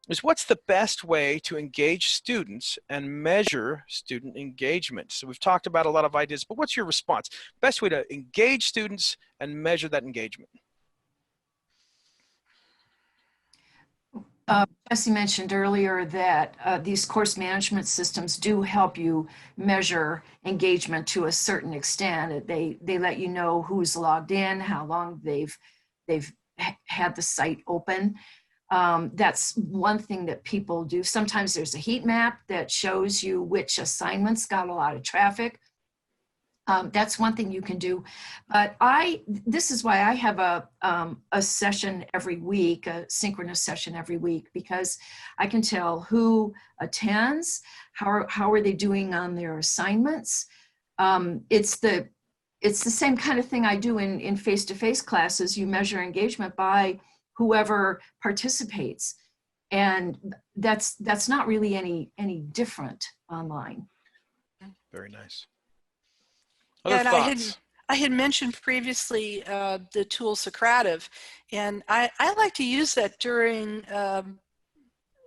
is what's the best way to engage students and measure student engagement? So we've talked about a lot of ideas, but what's your response? Best way to engage students and measure that engagement? Jesse mentioned earlier that these course management systems do help you measure engagement to a certain extent. They let you know who's logged in, how long they've had the site open. That's one thing that people do. Sometimes there's a heat map that shows you which assignments got a lot of traffic. That's one thing you can do. But this is why I have a session every week, a synchronous session every week, because I can tell who attends, how are they doing on their assignments. It's the same kind of thing I do in face-to-face classes. You measure engagement by whoever participates. And that's not really any different online. Very nice. Yeah, Other and thoughts? I had mentioned previously the tool Socrative, and I like to use that during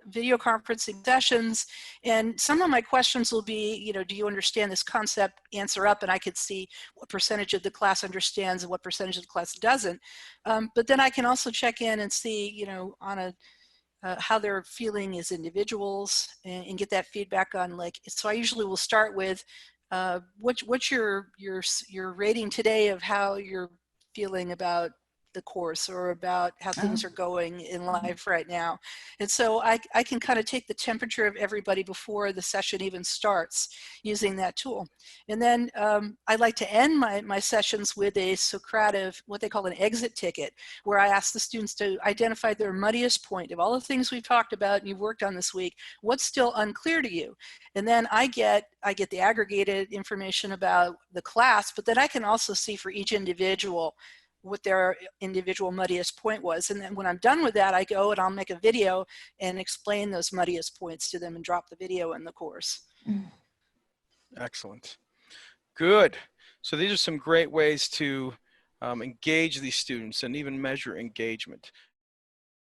video conferencing sessions. And some of my questions will be, you know, do you understand this concept? Answer up, and I could see what percentage of the class understands and what percentage of the class doesn't. But then I can also check in and see, you know, on a how they're feeling as individuals, and get that feedback on, like, so I usually will start with what's your rating today of how you're feeling about the course or about how things are going in life right now. And so I can kind of take the temperature of everybody before the session even starts using that tool. And then I like to end my sessions with a Socrative, what they call an exit ticket, where I ask the students to identify their muddiest point. Of all the things we've talked about and you've worked on this week, what's still unclear to you? And then I get the aggregated information about the class, but then I can also see for each individual what their individual muddiest point was. And then when I'm done with that, I go and I'll make a video and explain those muddiest points to them and drop the video in the course. Excellent. Good. So these are some great ways to engage these students and even measure engagement.